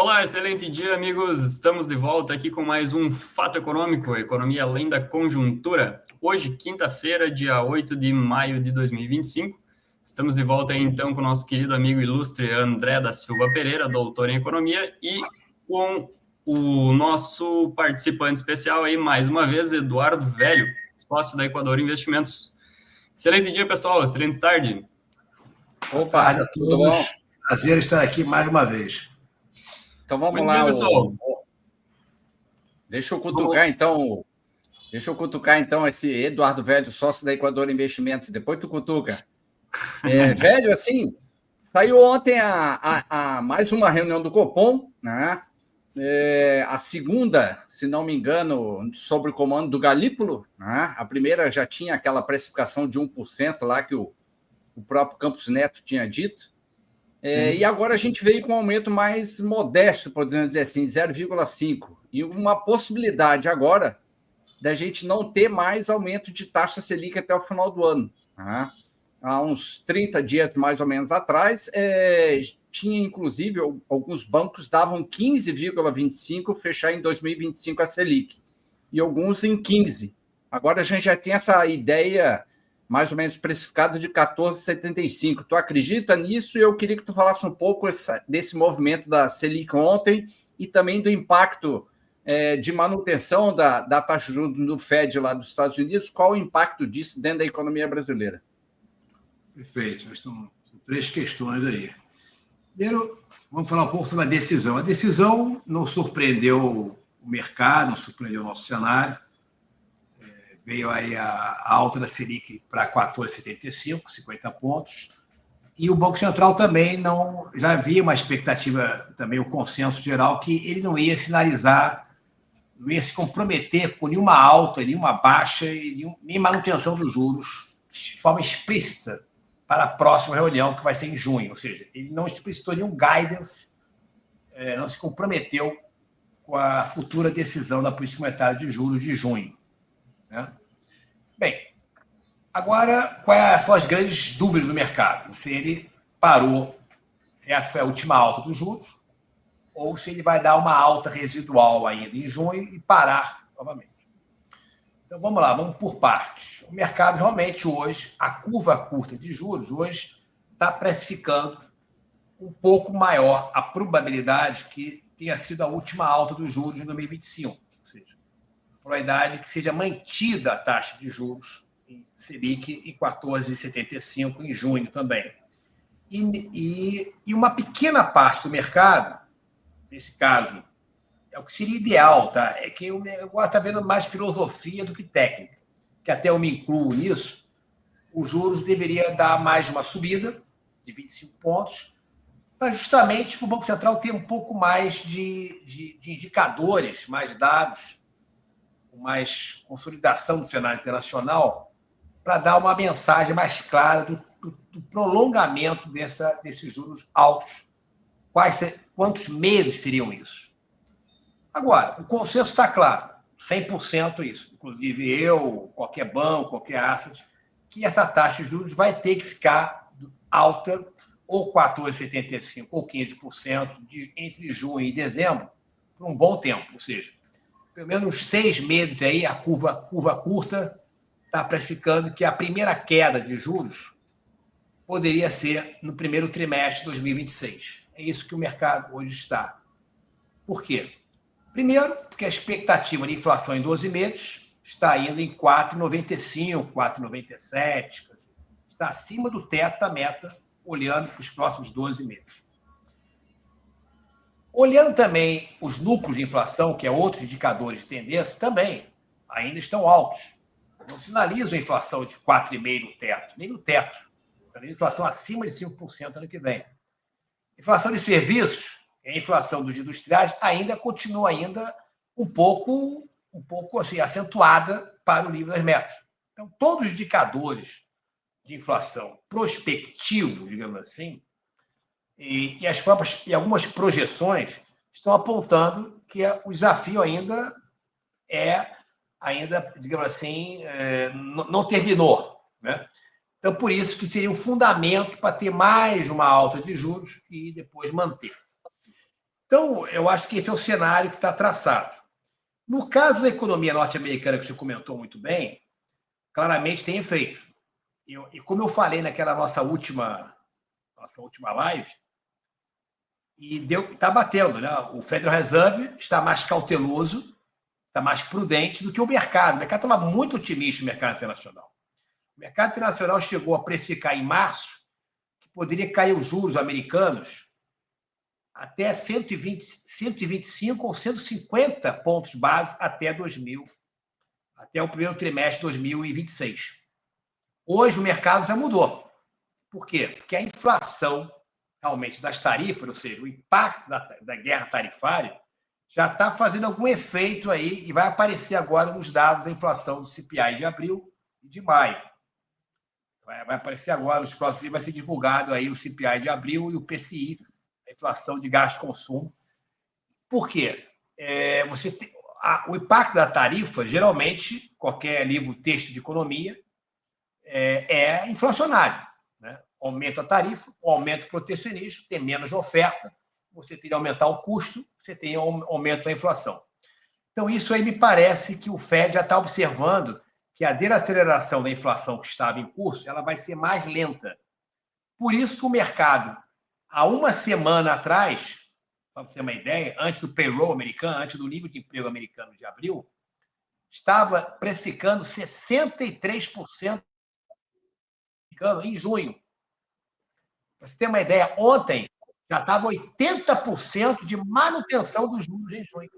Olá, excelente dia, amigos. Estamos de volta aqui com mais um Fato Econômico, Economia Além da Conjuntura. Hoje, quinta-feira, dia 8 de maio de 2025. Estamos de volta aí, então, com o nosso querido amigo ilustre André da Silva Pereira, doutor em Economia, e com o nosso participante especial aí, mais uma vez, Eduardo Velho, sócio da Equador Investimentos. Excelente dia, pessoal. Excelente tarde. Boa tarde a todos. Prazer estar aqui mais uma vez. Então vamos Muito lá. bem, pessoal. Deixa eu cutucar, então, esse Eduardo Velho, sócio da Equador Investimentos. Depois tu cutuca. Velho, assim, saiu ontem a mais uma reunião do Copom, né? A segunda, se não me engano, sob o comando do Galípolo, né? A primeira já tinha aquela precificação de 1% lá que o próprio Campos Neto tinha dito. E agora a gente veio com um aumento mais modesto, podemos dizer assim, 0,5%. E uma possibilidade agora da gente não ter mais aumento de taxa Selic até o final do ano. Tá? Há uns 30 dias, mais ou menos, atrás, tinha, inclusive, alguns bancos davam 15,25% fechar em 2025 a Selic. E alguns em 15%. Agora a gente já tem essa ideia mais ou menos precificado de 14,75. Tu acredita nisso? E eu queria que tu falasse um pouco desse movimento da Selic ontem e também do impacto de manutenção da taxa de juros do Fed lá dos Estados Unidos. Qual o impacto disso dentro da economia brasileira? Perfeito. São três questões aí. Primeiro, vamos falar um pouco sobre a decisão. A decisão não surpreendeu o mercado, não surpreendeu o nosso cenário. Veio aí a alta da Selic para 14,75, 50 pontos. E o Banco Central também não... Já havia uma expectativa, também o consenso geral, que ele não ia sinalizar, não ia se comprometer com nenhuma alta, nenhuma baixa, nem manutenção dos juros de forma explícita para a próxima reunião, que vai ser em junho. Ou seja, ele não explicitou nenhum guidance, não se comprometeu com a futura decisão da política monetária de juros de junho. Né? Bem, agora, quais são as grandes dúvidas do mercado? Se ele parou, se essa foi a última alta dos juros, ou se ele vai dar uma alta residual ainda em junho e parar novamente. Então, vamos lá, vamos por partes. O mercado realmente hoje, a curva curta de juros, hoje está precificando um pouco maior a probabilidade que tenha sido a última alta dos juros em 2025. Ou seja, a probabilidade que seja mantida a taxa de juros em Selic em 14,75 em junho também. E uma pequena parte do mercado, nesse caso, é o que seria ideal, tá? É que eu gosto de estar vendo mais filosofia do que técnica, que até eu me incluo nisso. Os juros deveria dar mais uma subida de 25 pontos, mas justamente para o Banco Central ter um pouco mais de indicadores, mais dados, mais consolidação do cenário internacional, para dar uma mensagem mais clara do prolongamento desses juros altos. Quantos meses seriam isso? Agora, o consenso está claro, 100% isso. Inclusive eu, qualquer banco, qualquer asset, que essa taxa de juros vai ter que ficar alta, ou 14,75% ou 15%, entre junho e dezembro, por um bom tempo. Ou seja, pelo menos 6 meses aí, a curva curta está precificando que a primeira queda de juros poderia ser no primeiro trimestre de 2026. É isso que o mercado hoje está. Por quê? Primeiro, porque a expectativa de inflação em 12 meses está ainda em 4,95, 4,97. Está acima do teto da meta, olhando para os próximos 12 meses. Olhando também os núcleos de inflação, que é outros indicadores de tendência, também ainda estão altos. Não sinalizam inflação de 4,5% no teto, nem no teto. Inflação acima de 5% ano que vem. Inflação de serviços, a inflação dos industriais ainda continua um pouco assim, acentuada para o nível das metas. Então, todos os indicadores de inflação prospectivos, digamos assim, e algumas projeções estão apontando que o desafio ainda, digamos assim, não terminou, né? Então, por isso que seria um fundamento para ter mais uma alta de juros e depois manter. Então, eu acho que esse é o cenário que está traçado. No caso da economia norte-americana, que você comentou muito bem, claramente tem efeito. E como eu falei naquela nossa última live, e está batendo, né? O Federal Reserve está mais cauteloso, está mais prudente do que o mercado. O mercado estava muito otimista no mercado internacional. O mercado internacional chegou a precificar em março que poderia cair os juros americanos até 125 ou 150 pontos base até o primeiro trimestre de 2026. Hoje o mercado já mudou. Por quê? Porque a inflação realmente das tarifas, ou seja, o impacto da guerra tarifária, já está fazendo algum efeito aí e vai aparecer agora nos dados da inflação do CPI de abril e de maio. Vai aparecer agora, nos próximos dias vai ser divulgado aí o CPI de abril e o PCI, a inflação de gasto de consumo. Por quê? O impacto da tarifa, geralmente, qualquer livro, texto de economia, é inflacionário. Né? Aumenta a tarifa, o aumento protecionista, tem menos oferta, você tem que aumentar o custo, você tem aumento da inflação. Então, isso aí me parece que o Fed já está observando que a desaceleração da inflação que estava em curso ela vai ser mais lenta. Por isso que o mercado, há uma semana atrás, para você ter uma ideia, antes do payroll americano, antes do nível de emprego americano de abril, estava precificando 63% em junho. Para você ter uma ideia, ontem já estava 80% de manutenção dos juros em junho.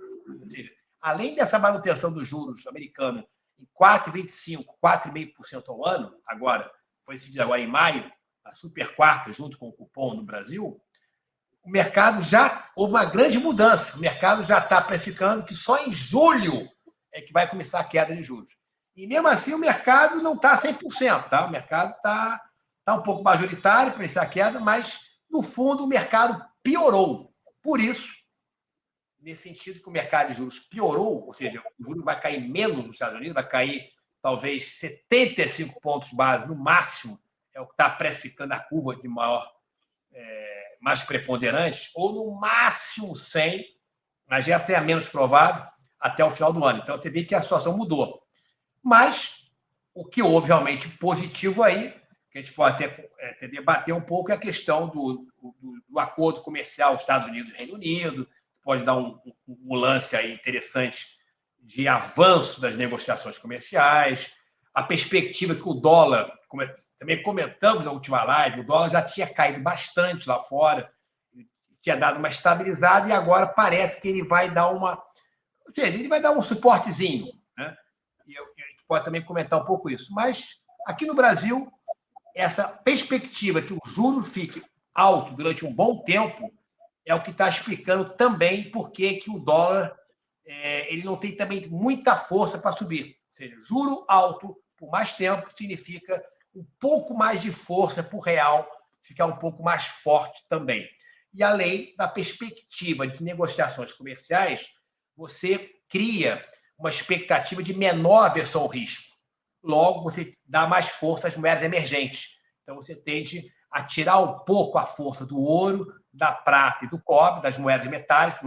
Ou seja, além dessa manutenção dos juros americanos em 4,25%, 4,5% ao ano, agora, foi decidido agora em maio, a super quarta, junto com o cupom no Brasil, o mercado já houve uma grande mudança. O mercado já está precificando que só em julho é que vai começar a queda de juros. E mesmo assim, o mercado não está 100%. Tá? O mercado está um pouco majoritário para iniciar a queda, mas, no fundo, o mercado piorou. Por isso, nesse sentido que o mercado de juros piorou, ou seja, o juros vai cair menos nos Estados Unidos, vai cair talvez 75 pontos base no máximo, é o que está precificando a curva de mais preponderante, ou no máximo 100, mas essa é a menos provável, até o final do ano. Então, você vê que a situação mudou. Mas o que houve realmente positivo aí, que a gente pode até debater um pouco, é a questão do acordo comercial Estados Unidos e Reino Unido, pode dar um lance aí interessante de avanço das negociações comerciais, a perspectiva que o dólar, como também comentamos na última live, o dólar já tinha caído bastante lá fora, tinha dado uma estabilizada e agora parece que ele vai dar um suportezinho, né? E a gente pode também comentar um pouco isso. Mas aqui no Brasil, essa perspectiva que o juro fique alto durante um bom tempo é o que está explicando também por que o dólar ele não tem também muita força para subir. Ou seja, juro alto por mais tempo significa um pouco mais de força para o real ficar um pouco mais forte também. E além da perspectiva de negociações comerciais, você cria uma expectativa de menor aversão ao risco. Logo, você dá mais força às moedas emergentes. Então, você tende a tirar um pouco a força do ouro, da prata e do cobre, das moedas metálicas,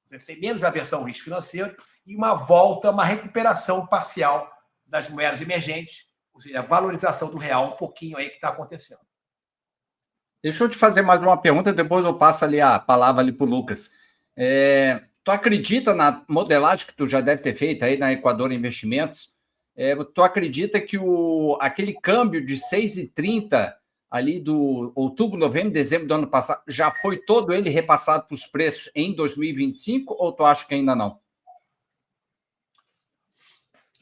você tem menos aversão ao risco financeiro e uma volta, uma recuperação parcial das moedas emergentes, ou seja, a valorização do real um pouquinho aí que está acontecendo. Deixa eu te fazer mais uma pergunta, depois eu passo ali a palavra ali para o Lucas. Tu acredita na modelagem que tu já deve ter feito aí na Equador Investimentos? Tu acredita que aquele câmbio de 6,30 ali do outubro, novembro, dezembro do ano passado, já foi todo ele repassado para os preços em 2025 ou tu acha que ainda não?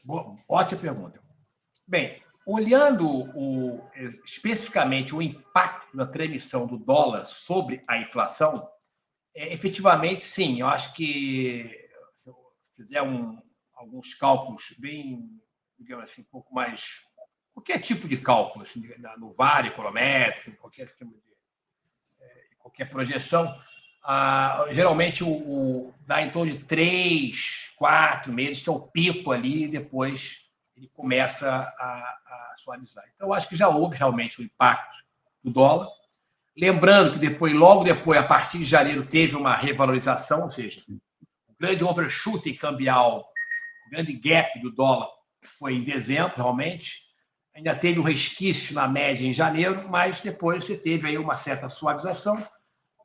Boa, ótima pergunta. Bem, olhando especificamente o impacto da transmissão do dólar sobre a inflação, efetivamente, sim. Eu acho que se eu fizer alguns cálculos bem, digamos assim, um pouco mais... Qualquer tipo de cálculo, assim, no VAR econométrico, qualquer projeção, geralmente dá em torno de 3, 4 meses, que é o pico ali, e depois ele começa a suavizar. Então, eu acho que já houve realmente o impacto do dólar. Lembrando que logo depois, a partir de janeiro, teve uma revalorização, ou seja, o grande overshooting cambial, o grande gap do dólar foi em dezembro, realmente. Ainda teve um resquício na média em janeiro, mas depois você teve aí uma certa suavização.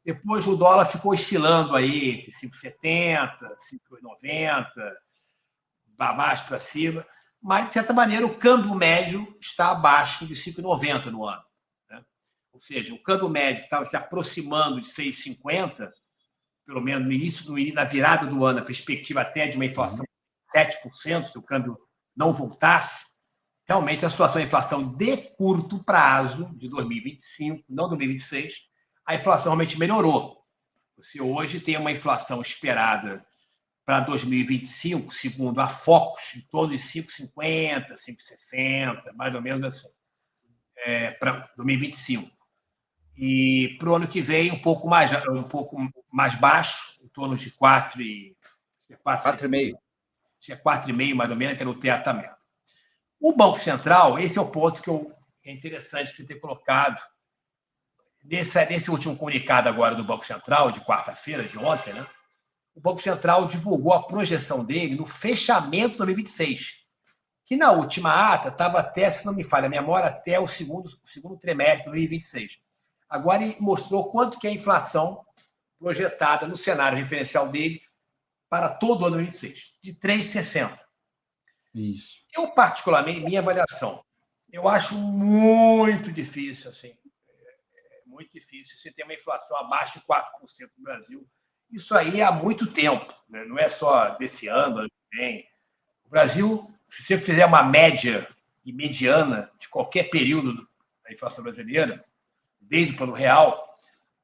Depois o dólar ficou oscilando aí entre 5,70, 5,90, baixo para cima, mas, de certa maneira, o câmbio médio está abaixo de 5,90 no ano. Né? Ou seja, o câmbio médio que estava se aproximando de 6,50, pelo menos no início, na virada do ano, a perspectiva até de uma inflação de 7%, se o câmbio não voltasse, realmente a situação de inflação de curto prazo, de 2025, não 2026, a inflação realmente melhorou. Você hoje tem uma inflação esperada para 2025, segundo a Focus, em torno de 5,50, 5,60, mais ou menos assim, para 2025. E para o ano que vem, um pouco mais baixo, em torno de 4,5. 4,5, mais ou menos, que era o teto da meta. O Banco Central, esse é o ponto que é interessante você ter colocado. Nesse último comunicado agora do Banco Central, de quarta-feira, de ontem, né? O Banco Central divulgou a projeção dele no fechamento de 2026, que na última ata estava até, se não me falha a memória, até o segundo trimestre de 2026. Agora ele mostrou quanto que é a inflação projetada no cenário referencial dele para todo o ano 2026, de 3,60. Isso. Eu, particularmente, minha avaliação, eu acho muito difícil, assim, muito difícil você ter uma inflação abaixo de 4% no Brasil. Isso aí há muito tempo, né? Não é só desse ano que vem. O Brasil, se você fizer uma média e mediana de qualquer período da inflação brasileira, desde o Plano Real,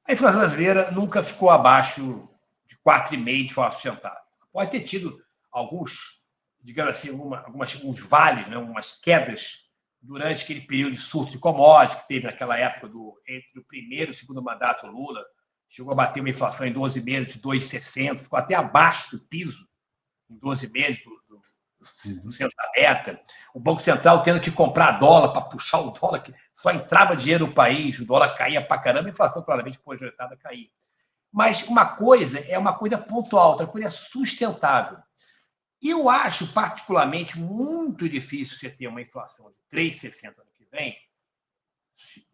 a inflação brasileira nunca ficou abaixo de 4,5% de forma sustentável. Pode ter tido alguns, digamos assim, alguns vales, né, umas quedas durante aquele período de surto de commodities que teve naquela época entre o primeiro e o segundo mandato Lula. Chegou a bater uma inflação em 12 meses de 2,60, ficou até abaixo do piso em 12 meses do centro da meta. O Banco Central tendo que comprar dólar para puxar o dólar, que só entrava dinheiro no país, o dólar caía para caramba, a inflação claramente projetada caía. Mas uma coisa é uma coisa pontual, outra coisa é sustentável. E eu acho particularmente muito difícil você ter uma inflação de 3,60 ano que vem,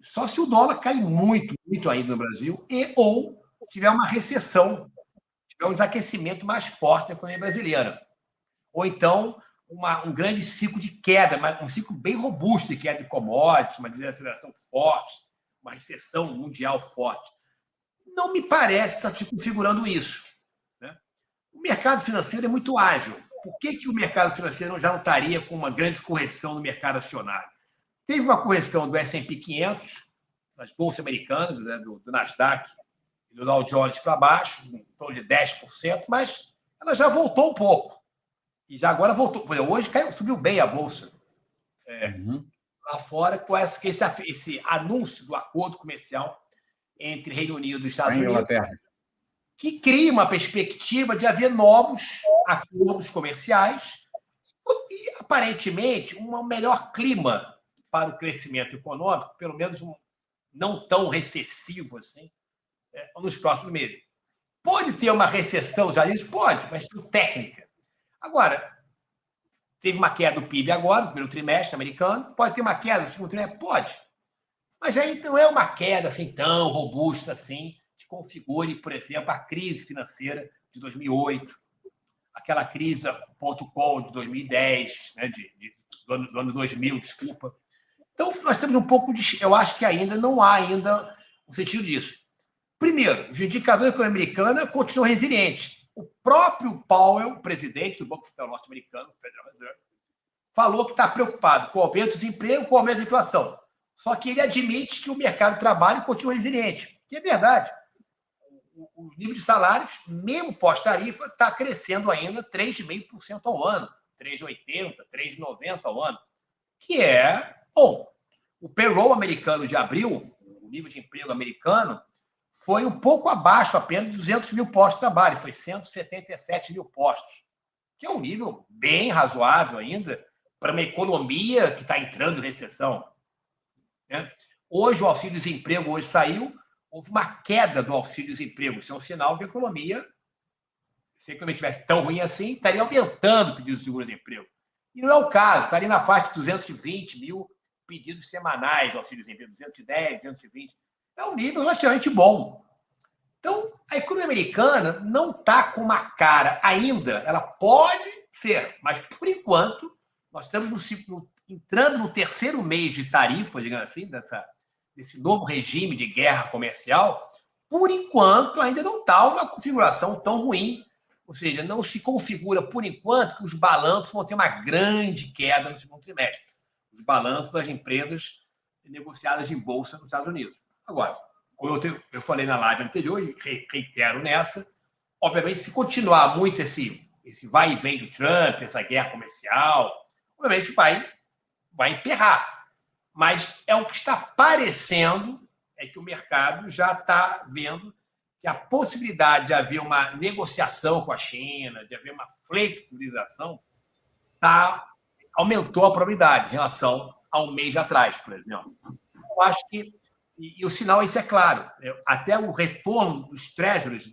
só se o dólar cai muito, muito ainda no Brasil, ou tiver uma recessão, tiver um desaquecimento mais forte da economia brasileira. Ou então, um grande ciclo de queda, um ciclo bem robusto de queda de commodities, uma desaceleração forte, uma recessão mundial forte. Não me parece que está se configurando isso. Né? O mercado financeiro é muito ágil. Por que o mercado financeiro já não estaria com uma grande correção no mercado acionário? Teve uma correção do S&P 500, das bolsas americanas, né, do Nasdaq e do Dow Jones para baixo, em torno de 10%, mas ela já voltou um pouco. E já agora voltou. Hoje subiu bem a bolsa. Lá fora, com esse anúncio do acordo comercial entre Reino Unido e Estados Unidos, que cria uma perspectiva de haver novos acordos comerciais e, aparentemente, um melhor clima para o crescimento econômico, pelo menos não tão recessivo assim, nos próximos meses. Pode ter uma recessão já nisso? Pode, mas técnica. Agora, teve uma queda do PIB agora, no primeiro trimestre americano. Pode ter uma queda no segundo trimestre? Pode. Mas aí não é uma queda assim tão robusta assim, que configure, por exemplo, a crise financeira de 2008, aquela crise .com de 2010, né, do ano 2000, desculpa. Então, nós temos um pouco de... Eu acho que ainda não há um sentido disso. Primeiro, os indicadores da economia americana continuam resilientes. O próprio Powell, presidente do Banco Central norte-americano, Federal Reserve, falou que está preocupado com o aumento do desemprego, com o aumento da inflação. Só que ele admite que o mercado de trabalho continua resiliente. Que é verdade. O nível de salários, mesmo pós-tarifa, está crescendo ainda 3,5% ao ano. 3,80%, 3,90% ao ano. Que é bom. O payroll americano de abril, o nível de emprego americano, foi um pouco abaixo apenas de 200 mil postos de trabalho, foi 177 mil postos, que é um nível bem razoável ainda para uma economia que está entrando em recessão. Né? Hoje, o auxílio-desemprego hoje saiu, houve uma queda do auxílio-desemprego. Isso é um sinal que a economia, se a economia estivesse tão ruim assim, estaria aumentando o pedido de seguro-desemprego. E não é o caso, estaria na faixa de 220 mil pedidos semanais de auxílio-desemprego, 210, 220. É um nível relativamente bom. Então, a economia americana não está com uma cara ainda, ela pode ser, mas, por enquanto, nós estamos entrando no terceiro mês de tarifa, digamos assim, desse novo regime de guerra comercial. Por enquanto, ainda não está uma configuração tão ruim, ou seja, não se configura, por enquanto, que os balanços vão ter uma grande queda no segundo trimestre. Os balanços das empresas negociadas em bolsa nos Estados Unidos. Agora, como eu falei na live anterior e reitero nessa, obviamente, se continuar muito esse vai e vem do Trump, essa guerra comercial, obviamente vai emperrar. Mas é o que está parecendo, é que o mercado já está vendo que a possibilidade de haver uma negociação com a China, de haver uma flexibilização, aumentou a probabilidade em relação a um mês atrás, por exemplo. Eu acho que, e o sinal isso é claro, até o retorno dos treasuries,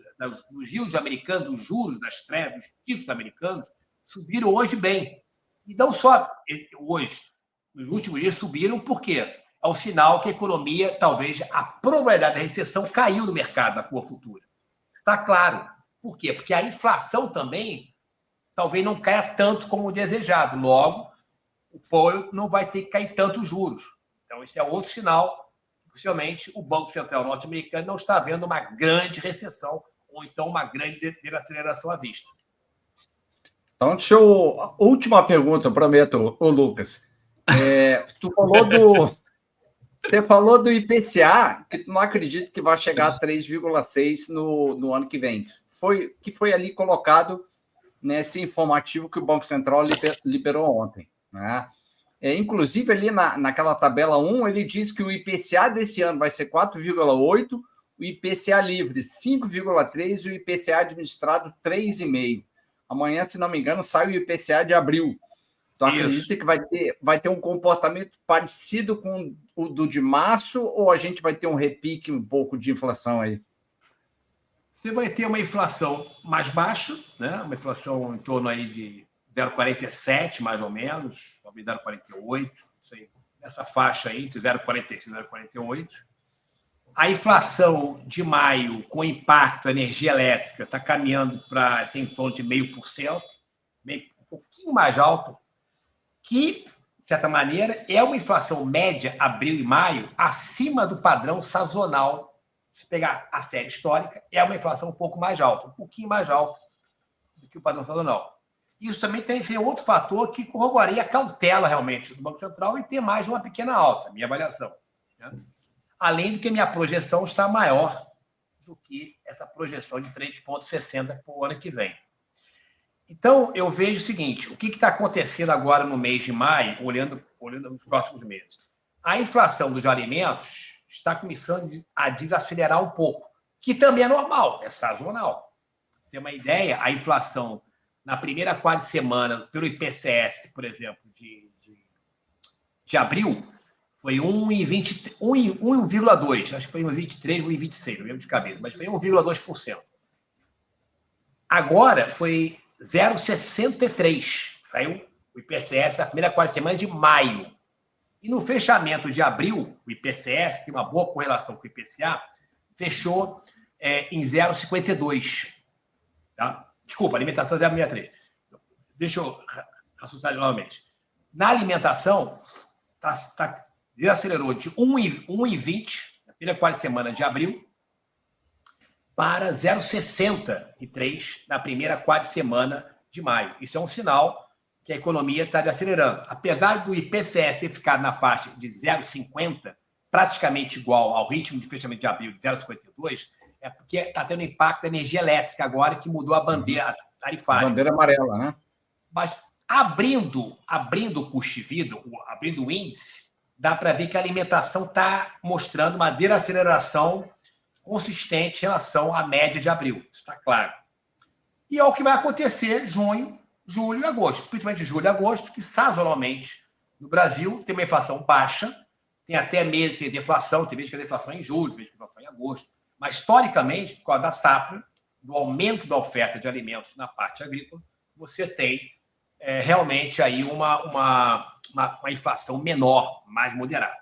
dos yields americanos, dos juros das treasuries, dos títulos americanos, subiram hoje bem. E não só hoje, nos últimos dias subiram, por quê? É um sinal que a economia, talvez, a probabilidade da recessão caiu no mercado da curva futura. Está claro. Por quê? Porque a inflação também talvez não caia tanto como desejado. Logo, o Powell não vai ter que cair tanto os juros. Então, esse é outro sinal. Possivelmente, o Banco Central norte-americano não está vendo uma grande recessão ou então uma grande desaceleração à vista. Então, última pergunta, prometo, ô Lucas. Você falou do IPCA, que tu não acredita que vai chegar a 3,6 no ano que vem. Que foi ali colocado nesse informativo que o Banco Central liberou ontem, né? Inclusive, ali naquela tabela 1, ele diz que o IPCA desse ano vai ser 4,8, o IPCA livre 5,3 e o IPCA administrado 3,5. Amanhã, se não me engano, sai o IPCA de abril. Tu acredita que vai ter um comportamento parecido com o do de março ou a gente vai ter um repique um pouco de inflação aí? Você vai ter uma inflação mais baixa, né? Uma inflação em torno aí de 0,47, mais ou menos, talvez 0,48, isso aí, nessa faixa aí, entre 0,45 e 0,48. A inflação de maio, com impacto da energia elétrica, está caminhando para assim, em torno de 0,5%, um pouquinho mais alta, que, de certa maneira, é uma inflação média, abril e maio, acima do padrão sazonal. Se pegar a série histórica, é uma inflação um pouco mais alta, um pouquinho mais alta do que o padrão sazonal. Isso também tem outro fator que corroboraria a cautela realmente do Banco Central em ter mais uma pequena alta, minha avaliação. Né? Além do que minha projeção está maior do que essa projeção de 3,60 para o ano que vem. Então, eu vejo o seguinte, o que está acontecendo agora no mês de maio, olhando os próximos meses? A inflação dos alimentos está começando a desacelerar um pouco, que também é normal, é sazonal. Pra você ter uma ideia, a inflação na primeira quase semana, pelo IPCS, por exemplo, de abril, foi 1,2, acho que foi 1,23, 1,26, não lembro de cabeça, mas foi 1,2%. Agora foi 0,63, saiu o IPCS na primeira quase semana de maio. E no fechamento de abril, o IPCS, que tem uma boa correlação com o IPCA, fechou em 0,52. Tá? Desculpa, alimentação 0,63. Deixa eu raciocinar novamente. Na alimentação, desacelerou de 1,20 na primeira quase semana de abril para 0,63 na primeira quase semana de maio. Isso é um sinal que a economia está desacelerando. Apesar do IPCS ter ficado na faixa de 0,50, praticamente igual ao ritmo de fechamento de abril de 0,52, é porque está tendo impacto da energia elétrica agora, que mudou a bandeira tarifária. A bandeira amarela, né? Mas abrindo o custo de vida, abrindo o índice, dá para ver que a alimentação está mostrando uma desaceleração consistente em relação à média de abril. Isso está claro. E é o que vai acontecer junho, julho e agosto. Principalmente julho e agosto, que sazonalmente no Brasil tem uma inflação baixa, Tem até meses que tem deflação, tem vezes que a deflação é em julho, tem vezes que a deflação é em agosto. Mas, historicamente, por causa da safra, do aumento da oferta de alimentos na parte agrícola, você tem realmente aí uma inflação menor, mais moderada.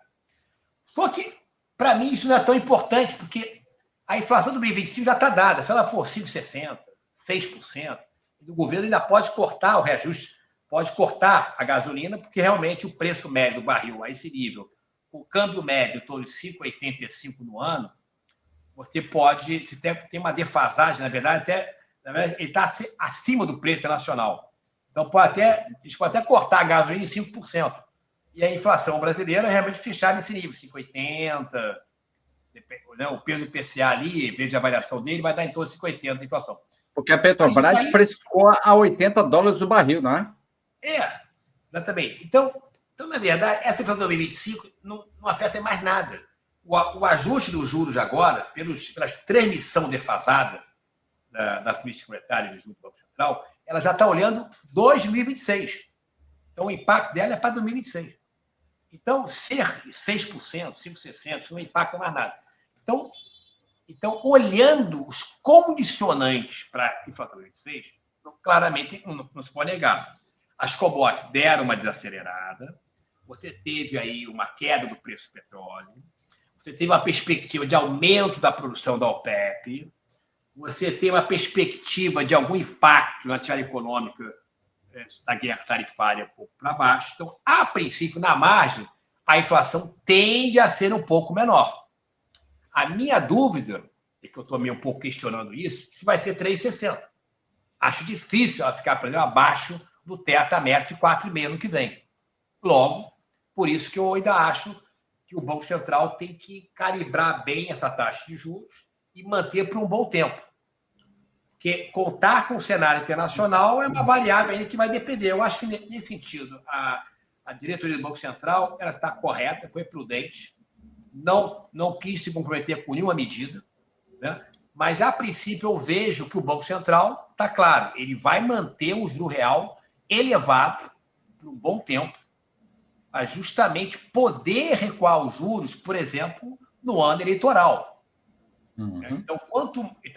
Só que, para mim, isso não é tão importante, porque a inflação do 2025 já está dada. Se ela for 5,60%, 6%, o governo ainda pode cortar o reajuste, pode cortar a gasolina, porque realmente o preço médio do barril a esse nível, o câmbio médio em torno de 5,85 no ano, você pode, se tem uma defasagem, na verdade, ele está acima do preço internacional. Então, eles podem até cortar a gasolina em 5%. E a inflação brasileira é realmente fechar nesse nível, 5,80%. Né, o peso do PCA ali, em vez de avaliação dele, vai dar em torno de 5,80% de inflação. Porque a Petrobras precificou a $80 o barril, não é? Exatamente. Então, na verdade, essa inflação de 2025 não afeta mais nada. O ajuste dos juros agora, pela transmissão defasada da política monetária de juros do Banco Central, ela já está olhando 2026. Então, o impacto dela é para 2026. Então, ser 6%, 5,60%, não impacta mais nada. Então, olhando os condicionantes para a inflação de 2026, claramente não se pode negar. As commodities deram uma desacelerada, você teve aí uma queda do preço do petróleo, você teve uma perspectiva de aumento da produção da OPEP, você tem uma perspectiva de algum impacto na atividade econômica da guerra tarifária um pouco para baixo. Então, a princípio, na margem, a inflação tende a ser um pouco menor. A minha dúvida, é que eu estou meio um pouco questionando isso, se vai ser 3,60. Acho difícil ela ficar, por exemplo, abaixo do teto a meta de 4,5 no que vem. Logo, por isso que eu ainda acho que o Banco Central tem que calibrar bem essa taxa de juros e manter por um bom tempo. Porque contar com o cenário internacional é uma variável aí que vai depender. Eu acho que, nesse sentido, a diretoria do Banco Central ela está correta, foi prudente, não quis se comprometer com nenhuma medida, né? Mas, a princípio, eu vejo que o Banco Central está claro, ele vai manter o juro real elevado por um bom tempo, para justamente poder recuar os juros, por exemplo, no ano eleitoral. Uhum. Então,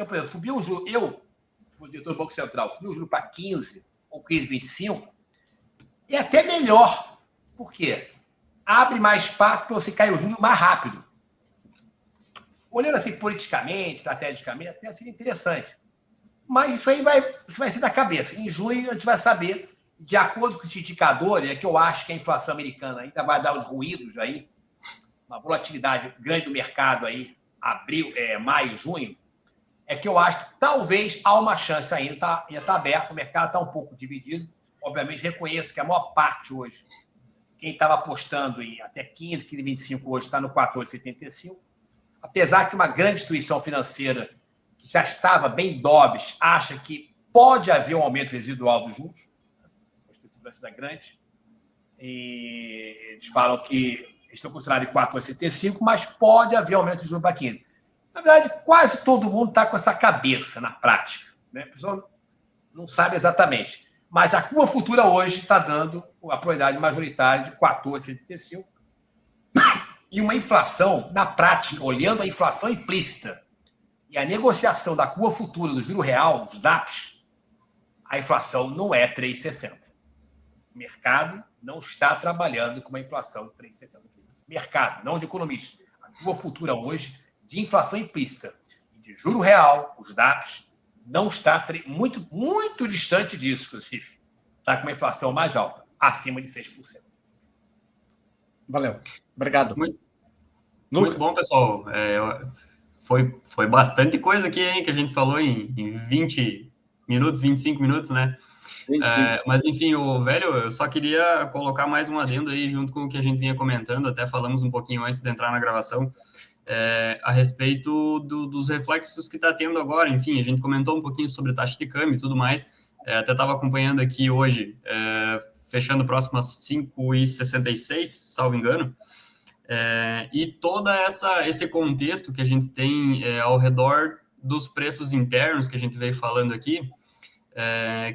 por exemplo, subir o juro, se for diretor do Banco Central, subir o juro para 15 ou 15,25, é até melhor. Por quê? Abre mais espaço para você cair o juro mais rápido. Olhando assim politicamente, estrategicamente, até seria interessante. Mas isso aí vai ser da cabeça. Em junho, a gente vai saber, de acordo com os indicadores, é que eu acho que a inflação americana ainda vai dar os ruídos aí, uma volatilidade grande do mercado aí, maio, junho, é que eu acho que talvez há uma chance ainda está aberto, o mercado está um pouco dividido. Obviamente, reconheço que a maior parte hoje, quem estava apostando em até 15, 15,25 hoje está no 14,75. Apesar que uma grande instituição financeira que já estava bem dovish acha que pode haver um aumento residual dos juros, uma instituição financeira grande, e eles falam que eles estão considerados em 14,75, mas pode haver aumento de juros para 15. Na verdade, quase todo mundo está com essa cabeça na prática, né? A pessoa não sabe exatamente. Mas a curva futura hoje está dando a probabilidade majoritária de 14,75. E uma inflação, na prática, olhando a inflação implícita e a negociação da curva futura do juro real, dos DAPs, a inflação não é 3,60. O mercado não está trabalhando com uma inflação de 3,60. Mercado, não de economista. A curva futura hoje de inflação implícita e de juro real, os DAPs, não está muito, muito distante disso, inclusive. Está com uma inflação mais alta, acima de 6%. Valeu. Obrigado. Muito bom, pessoal. Foi bastante coisa aqui, hein, que a gente falou em 20 minutos, 25 minutos, né? Mas, enfim, eu só queria colocar mais um adendo aí, junto com o que a gente vinha comentando, até falamos um pouquinho antes de entrar na gravação, a respeito dos reflexos que está tendo agora. Enfim, a gente comentou um pouquinho sobre taxa de câmbio e tudo mais, até estava acompanhando aqui hoje, fechando próximo às 5,66, salvo engano, e todo esse contexto que a gente tem ao redor dos preços internos que a gente veio falando aqui,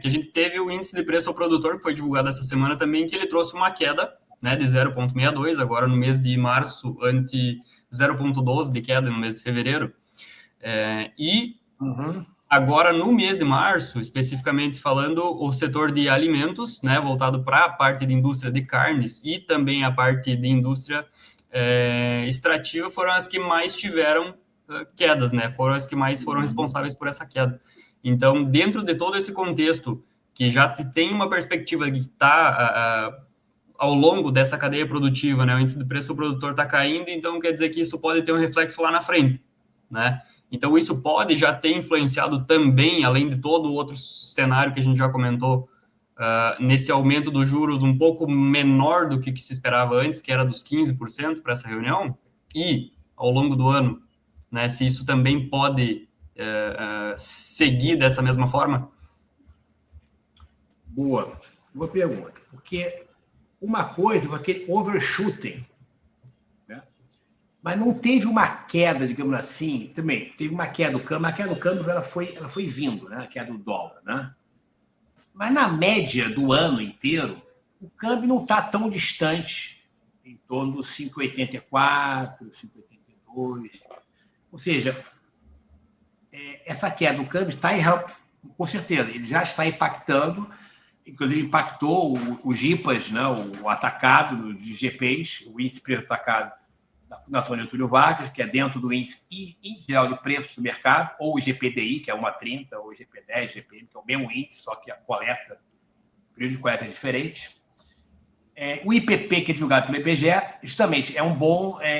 que a gente teve o índice de preço ao produtor, que foi divulgado essa semana também, que ele trouxe uma queda, né, de 0,62, agora no mês de março, ante 0,12 de queda no mês de fevereiro. E agora, no mês de março, especificamente falando, o setor de alimentos, né, voltado para a parte de indústria de carnes e também a parte de indústria extrativa, foram as que mais tiveram quedas, né, foram as que mais foram responsáveis por essa queda. Então, dentro de todo esse contexto, que já se tem uma perspectiva de que está ao longo dessa cadeia produtiva, né, o índice de preço do produtor está caindo, então quer dizer que isso pode ter um reflexo lá na frente, né? Então, isso pode já ter influenciado também, além de todo o outro cenário que a gente já comentou, nesse aumento dos juros um pouco menor do que se esperava antes, que era dos 15% para essa reunião, e ao longo do ano, né, se isso também pode seguir dessa mesma forma? Boa pergunta. Porque uma coisa foi aquele overshooting, né? Mas não teve uma queda, digamos assim, também teve uma queda do câmbio, a queda do câmbio ela foi vindo, né? A queda do dólar, né? Mas na média do ano inteiro, o câmbio não está tão distante, em torno dos 5,84, 5,82. Ou seja, essa queda do câmbio está, com certeza, ele já está impactando, inclusive impactou os GIPAs, né, o atacado dos GPs, o índice de preço atacado da Fundação Getúlio Vargas, que é dentro do índice geral de preços do mercado, ou o GPDI, que é 1,30, ou o GP10, GPM, que é o mesmo índice, só que a coleta, o período de coleta é diferente. O IPP, que é divulgado pelo IBGE, justamente,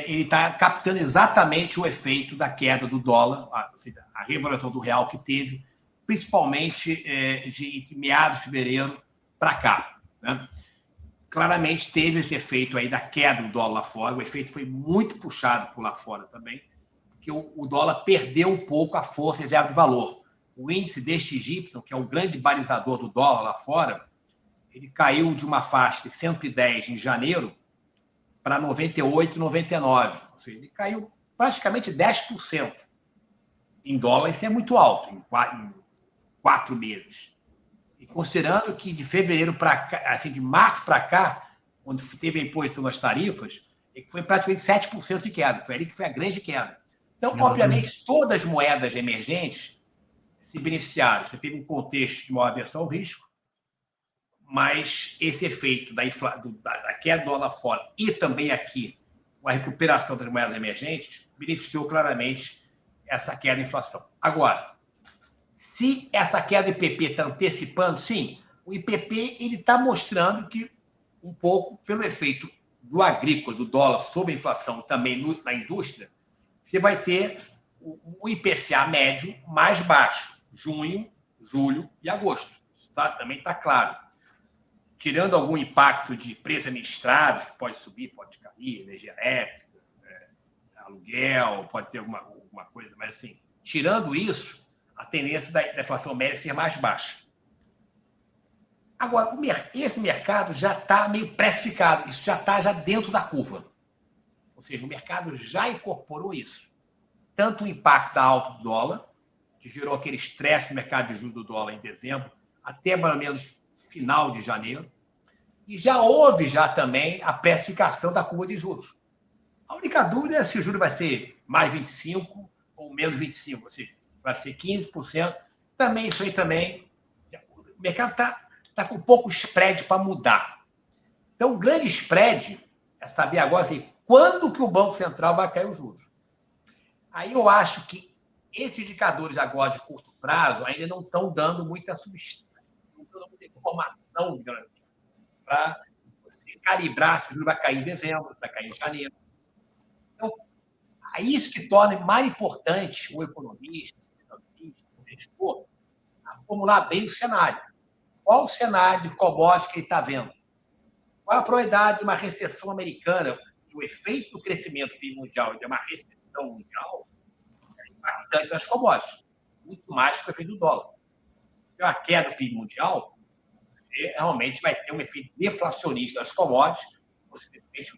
ele está captando exatamente o efeito da queda do dólar, ou seja, a revalorização do real que teve, principalmente de meados de fevereiro para cá, né? Claramente teve esse efeito aí da queda do dólar lá fora, o efeito foi muito puxado por lá fora também, porque o dólar perdeu um pouco a força de reserva de valor. O índice DXY, que é o grande balizador do dólar lá fora, ele caiu de uma faixa de 110 em janeiro para 98, 99. Ou seja, ele caiu praticamente 10%. Em dólar, isso é muito alto, em 4 meses. E considerando que de fevereiro para cá, assim, de março para cá, onde teve a imposição das tarifas, foi praticamente 7% de queda. Foi ali que foi a grande queda. Então, obviamente, todas as moedas emergentes se beneficiaram. Você teve um contexto de maior aversão ao risco, mas esse efeito da queda do dólar fora e também aqui, a recuperação das moedas emergentes, beneficiou claramente essa queda da inflação. Agora, se essa queda do IPP está antecipando, sim, o IPP está mostrando que, um pouco pelo efeito do agrícola, do dólar sobre a inflação, também na indústria, você vai ter o IPCA médio mais baixo, junho, julho e agosto. Isso também está claro. Tirando algum impacto de preços administrados, que pode subir, pode cair, energia elétrica, aluguel, pode ter alguma coisa, mas assim, tirando isso, a tendência da inflação média é ser mais baixa. Agora, esse mercado já está meio precificado, isso já está dentro da curva. Ou seja, o mercado já incorporou isso. Tanto o impacto da alta do dólar, que gerou aquele estresse no mercado de juros do dólar em dezembro, até mais ou menos final de janeiro, e já houve também a precificação da curva de juros. A única dúvida é se o juro vai ser mais 25% ou menos 25%, ou seja, vai ser 15%. Também isso aí também. O mercado está com pouco spread para mudar. Então, o grande spread é saber agora assim, quando que o Banco Central vai cair os juros. Aí eu acho que esses indicadores agora de curto prazo ainda não estão dando muita substância, não estão dando muita informação, digamos assim, para você calibrar se o juro vai cair em dezembro, se vai cair em janeiro. Então, é isso que torna mais importante o economista, o financista, o gestor, a formular bem o cenário. Qual o cenário de commodity que ele está vendo? Qual a probabilidade de uma recessão americana? O efeito do crescimento do PIB mundial e de uma recessão mundial é impactante nas commodities, muito mais que o efeito do dólar. Então, a queda do PIB mundial realmente vai ter um efeito deflacionista nas commodities, você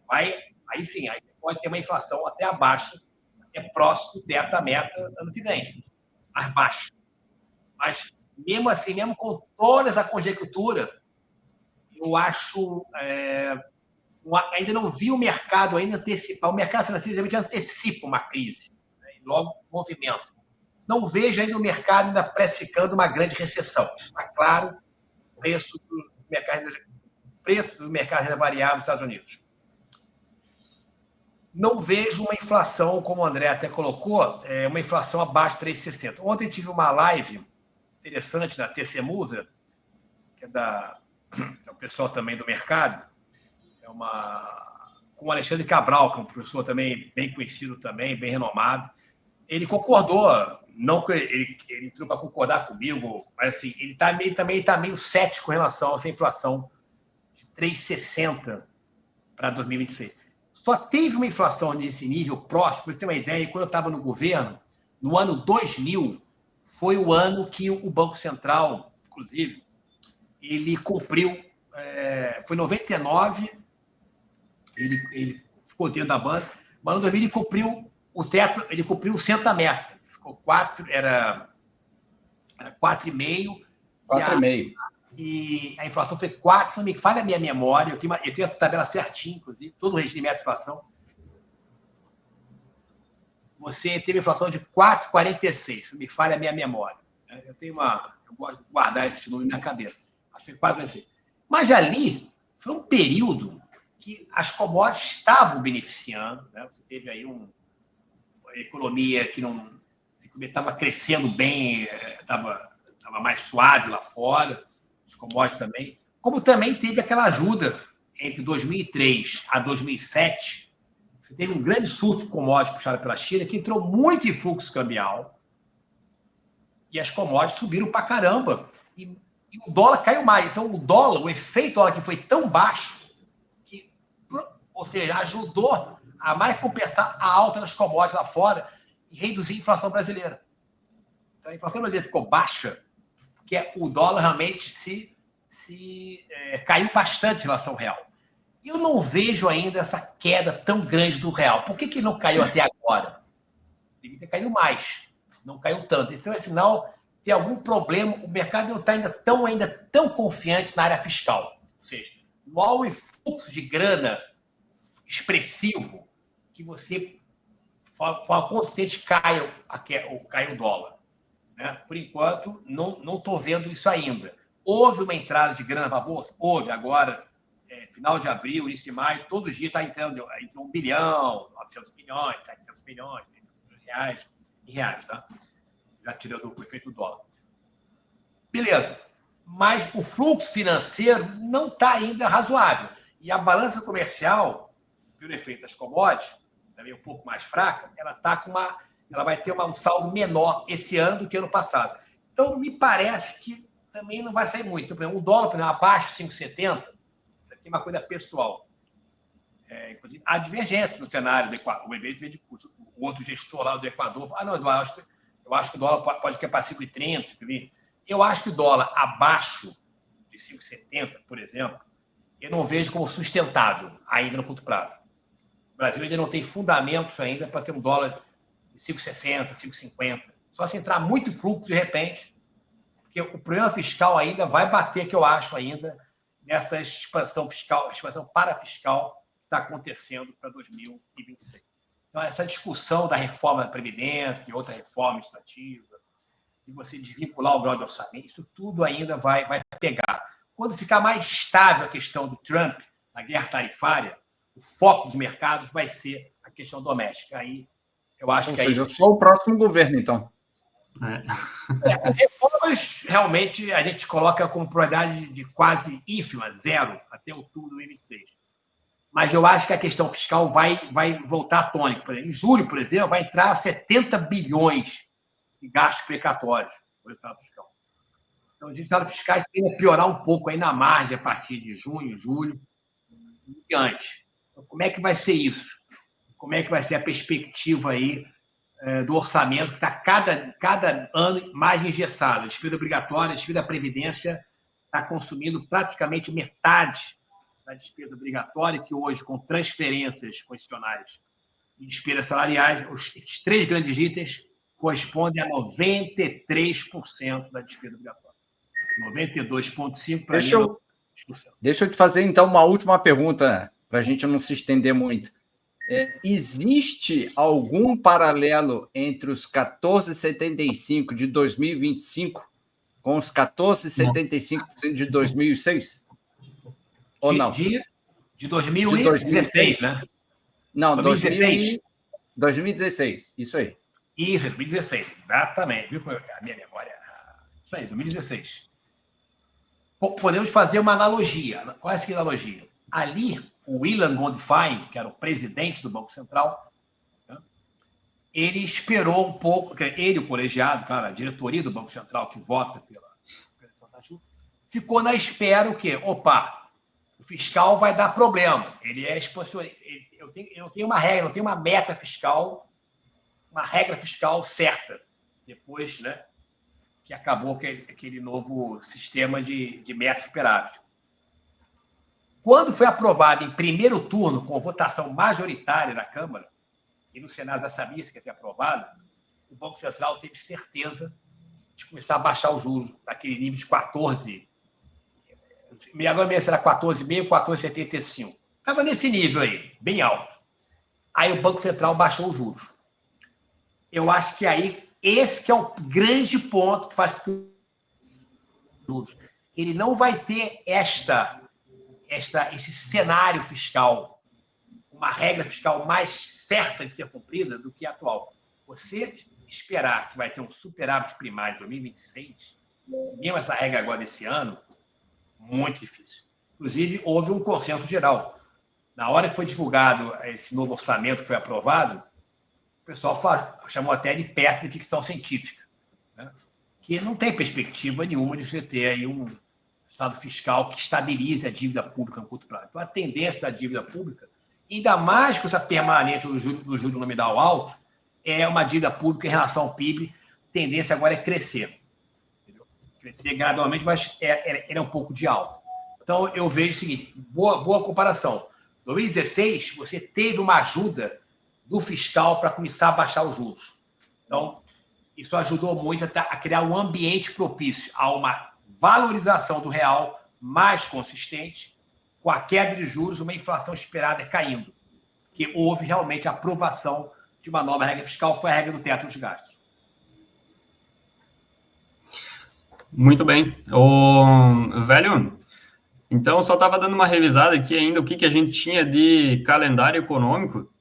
vai, aí sim, aí pode ter uma inflação até abaixo, até próximo do teto da meta ano que vem, mais baixa. Mas, mesmo assim, mesmo com toda essa conjectura, eu acho ainda não vi o mercado ainda antecipar. O mercado financeiro geralmente antecipa uma crise, né? E logo movimento. Não vejo ainda o mercado ainda precificando uma grande recessão. Isso está claro, preço do mercado renda variável nos Estados Unidos. Não vejo uma inflação, como o André até colocou, uma inflação abaixo de 3,60. Ontem tive uma live interessante na TCMusa, que é o pessoal também do mercado, com o Alexandre Cabral, que é um professor também bem conhecido, também, bem renomado. Ele concordou, não que ele entrou para concordar comigo, mas assim, ele também está meio cético em relação a essa inflação de 3,60 para 2026. Só teve uma inflação nesse nível próximo, para você ter uma ideia, quando eu estava no governo, no ano 2000, foi o ano que o Banco Central, inclusive, ele cumpriu, foi 99, ele ficou dentro da banda, mas no 2000 ele cumpriu o teto, ele cumpriu o 100 metros, ficou 4, era 4,5. 4,5. E a inflação foi 4, se não me falha a minha memória, eu tenho essa tabela certinha, inclusive, todo o regime de inflação. Você teve inflação de 4,46, se não me falha a minha memória. Eu gosto de guardar esse número na cabeça. Acho que foi 4,46. Mas ali foi um período que as commodities estavam beneficiando, né? Você teve aí uma economia que não estava crescendo bem, estava mais suave lá fora, os commodities também, como também teve aquela ajuda entre 2003 a 2007, você teve um grande surto de commodities puxado pela China, que entrou muito em fluxo cambial, e as commodities subiram para caramba, e o dólar caiu mais. Então, o efeito dólar que foi tão baixo, ou seja, ajudou a mais compensar a alta das commodities lá fora e reduzir a inflação brasileira. Então, a inflação brasileira ficou baixa, porque o dólar realmente caiu bastante em relação ao real. Eu não vejo ainda essa queda tão grande do real. Por que não caiu até agora? Devia ter caído mais. Não caiu tanto. Isso é sinal de ter algum problema. O mercado não está ainda tão confiante na área fiscal. Ou seja, não há um influxo de grana expressivo que você, de forma consistente, caia o dólar. Né? Por enquanto, não estou vendo isso ainda. Houve uma entrada de grana para a Bolsa? Houve. Agora, final de abril, início de maio, todo dia está entrando entre 1 bilhão, 900 milhões, 700 milhões, 800 milhões em reais. Tá? Já tirando o efeito do dólar. Beleza. Mas o fluxo financeiro não está ainda razoável. E a balança comercial, pelo efeito das commodities, também um pouco mais fraca, ela vai ter um saldo menor esse ano do que ano passado. Então, me parece que também não vai sair muito. Então, por exemplo, o dólar, por exemplo, abaixo de 5,70, isso aqui é uma coisa pessoal. Inclusive, há divergências no cenário do Equador. O outro gestor lá do Equador fala, não, Eduardo, eu acho que o dólar pode ir para 5,30. Eu acho que o dólar abaixo de 5,70, por exemplo, eu não vejo como sustentável ainda no curto prazo. O Brasil ainda não tem fundamentos ainda para ter um dólar de 5,60, 5,50. Só se entrar muito fluxo de repente, porque o problema fiscal ainda vai bater, que eu acho ainda, nessa expansão fiscal, expansão parafiscal que está acontecendo para 2026. Então, essa discussão da reforma da Previdência, de outra reforma legislativa, de você desvincular o grau de orçamento, isso tudo ainda vai pegar. Quando ficar mais estável a questão do Trump, na guerra tarifária, o foco dos mercados vai ser a questão doméstica. Aí, eu acho que... Ou seja, só o próximo governo, então. Reformas, realmente, a gente coloca como probabilidade de quase ínfima, 0, até outubro de 2026. Mas eu acho que a questão fiscal vai voltar à tônica. Por exemplo, em julho, por exemplo, vai entrar 70 bilhões de gastos precatórios por Estado fiscal. Então, os estados fiscais tendem a piorar um pouco aí na margem a partir de junho, julho e antes. Então, como é que vai ser isso? Como é que vai ser a perspectiva aí do orçamento, que está cada ano mais engessado? A despesa obrigatória, a despesa da Previdência está consumindo praticamente metade da despesa obrigatória, que hoje, com transferências constitucionais e despesas salariais, esses 3 grandes itens correspondem a 93% da despesa obrigatória. 92,5% para mim. Deixa eu te fazer, então, uma última pergunta, para a gente não se estender muito. Existe algum paralelo entre os 14,75 de 2025 com os 14,75% de 2006? Ou não? De 2016, né? Não, 2016. 2016, isso aí. Isso, 2016, exatamente. Viu como a minha memória? Isso aí, 2016. Podemos fazer uma analogia. Qual é essa analogia? Ali, o Ilan Goldfein, que era o presidente do Banco Central, né, ele esperou um pouco, ele, o colegiado, claro, a diretoria do Banco Central que vota pela operação da Ju, ficou na espera o quê? Opa, o fiscal vai dar problema. Ele é expansionista. Eu tenho uma regra, eu tenho uma meta fiscal, uma regra fiscal certa. Depois, né, que acabou aquele novo sistema de meta superávit. Quando foi aprovado em primeiro turno, com votação majoritária na Câmara, e no Senado já sabia se ia ser aprovado, o Banco Central teve certeza de começar a baixar os juros naquele nível de 14. Agora mesmo era 14,5, 14,75. Estava nesse nível aí, bem alto. Aí o Banco Central baixou os juros. Eu acho que aí esse que é o grande ponto que faz com que os juros. Ele não vai ter esse cenário fiscal, uma regra fiscal mais certa de ser cumprida do que a atual. Você esperar que vai ter um superávit primário em 2026, mesmo essa regra agora desse ano, muito difícil. Inclusive, houve um consenso geral. Na hora que foi divulgado esse novo orçamento que foi aprovado, o pessoal chamou até de perto de ficção científica, né? Que não tem perspectiva nenhuma de você ter aí um estado fiscal que estabilize a dívida pública no curto prazo. Então, a tendência da dívida pública, ainda mais com essa permanência do juro nominal alto, é uma dívida pública em relação ao PIB, a tendência agora é crescer. Entendeu? Crescer gradualmente, mas é um pouco de alto. Então, eu vejo o seguinte, boa comparação. Em 2016, você teve uma ajuda do fiscal para começar a baixar os juros. Então, isso ajudou muito a criar um ambiente propício a uma valorização do real mais consistente, com a queda de juros, uma inflação esperada caindo, que houve realmente a aprovação de uma nova regra fiscal, foi a regra do teto dos gastos. Muito bem. Velho, então só estava dando uma revisada aqui ainda o que a gente tinha de calendário econômico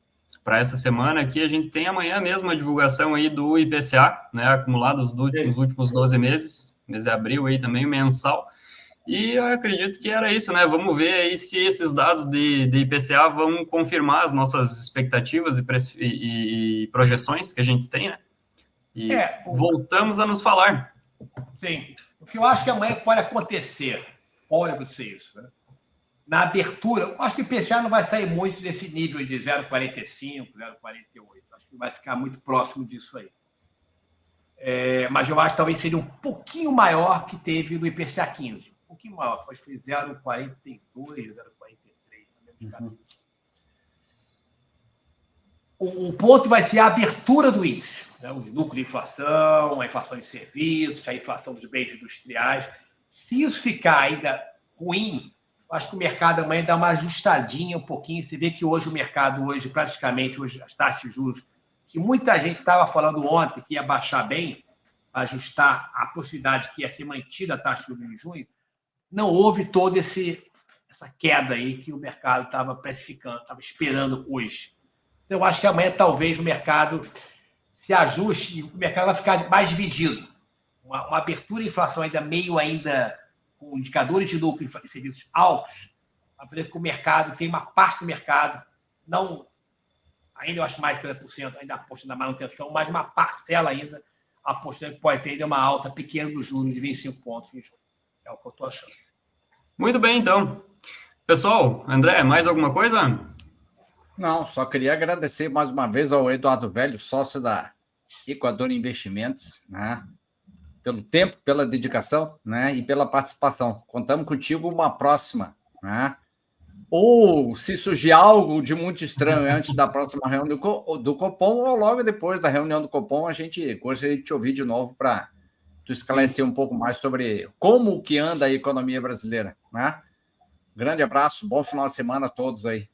para essa semana aqui. A gente tem amanhã mesmo a divulgação aí do IPCA, né, acumulados nos últimos 12 meses, mês de abril aí também, mensal. E eu acredito que era isso, né? Vamos ver aí se esses dados de IPCA vão confirmar as nossas expectativas e projeções que a gente tem, né? E voltamos a nos falar. Sim. O que eu acho que amanhã pode acontecer isso, né? Na abertura, eu acho que o IPCA não vai sair muito desse nível de 0,45, 0,48. Acho que vai ficar muito próximo disso aí. Mas eu acho que talvez seria um pouquinho maior que teve no IPCA 15. Um pouquinho maior, foi 0,42, 0,43. O ponto vai ser a abertura do índice, né? Os núcleos de inflação, a inflação de serviços, a inflação dos bens industriais. Se isso ficar ainda ruim, acho que o mercado amanhã dá uma ajustadinha um pouquinho. Você vê que hoje o mercado, praticamente, as taxas de juros, que muita gente estava falando ontem que ia baixar bem, ajustar a possibilidade que ia ser mantida a taxa de juros em junho, não houve toda essa queda aí que o mercado estava precificando, estava esperando hoje. Então, eu acho que amanhã talvez o mercado se ajuste e o mercado vai ficar mais dividido. Uma abertura de inflação ainda com indicadores de lucro e serviços altos, vai fazer com que o mercado tenha uma parte do mercado, não ainda eu acho mais que 50%, ainda apostando na manutenção, mas uma parcela ainda apostando que pode ter uma alta pequena dos juros de 25 pontos em junho. É o que eu estou achando. Muito bem, então. Pessoal, André, mais alguma coisa? Não, só queria agradecer mais uma vez ao Eduardo Velho, sócio da Equador Investimentos, né? Pelo tempo, pela dedicação, né? E pela participação. Contamos contigo uma próxima, né? Ou se surgir algo de muito estranho antes da próxima reunião do Copom, ou logo depois da reunião do Copom, a gente gostaria de te ouvir de novo para tu esclarecer um pouco mais sobre como que anda a economia brasileira, né? Grande abraço, bom final de semana a todos aí.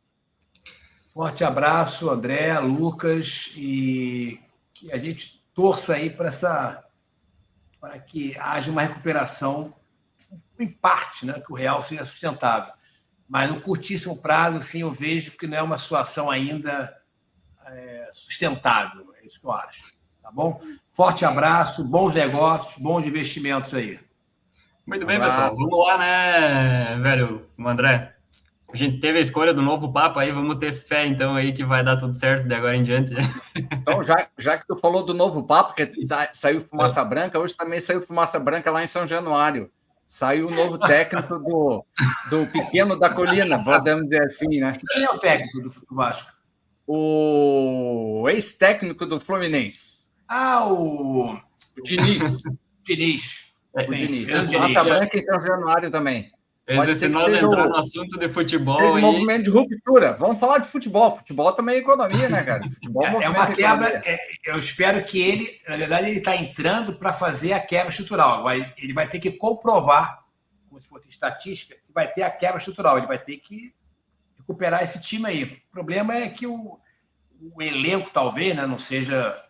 Forte abraço, André, Lucas, e que a gente torça aí para que haja uma recuperação, em parte, né, que o real seja sustentável. Mas no curtíssimo prazo, sim, eu vejo que não é uma situação ainda sustentável. É isso que eu acho. Tá bom? Forte abraço, bons negócios, bons investimentos aí. Muito bem, pessoal. Vamos lá, né, velho, André? A gente teve a escolha do novo Papa aí, vamos ter fé, então, aí, que vai dar tudo certo de agora em diante. Então, já que tu falou do novo Papa, que saiu Fumaça Branca, hoje também saiu Fumaça Branca lá em São Januário. Saiu o novo técnico do Pequeno da Colina, podemos dizer assim, né? Quem é o técnico do Vasco? O ex-técnico do Fluminense. O Diniz. Diniz. O Diniz. Fumaça Branca em São Januário também. Se nós entrar no assunto de futebol seja aí... movimento de ruptura. Vamos falar de futebol. Futebol também é economia, né, cara? Futebol é uma quebra. Eu espero que ele, na verdade, ele está entrando para fazer a quebra estrutural. Ele vai ter que comprovar, como se fosse estatística, se vai ter a quebra estrutural. Ele vai ter que recuperar esse time aí. O problema é que o elenco, talvez, né, não seja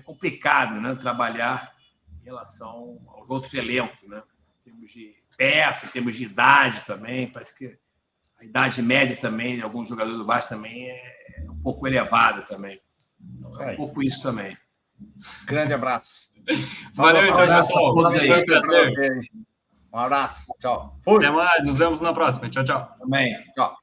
complicado, né, trabalhar em relação aos outros elencos, né? Em termos de peça, em termos de idade também. Parece que a idade média também de alguns jogadores do Vasco também é um pouco elevada também. Então, é um pouco isso também. Grande abraço. Valeu, então, pessoal. Um abraço. Tchau. Até mais. Nos vemos na próxima. Tchau, tchau. Também. Tchau.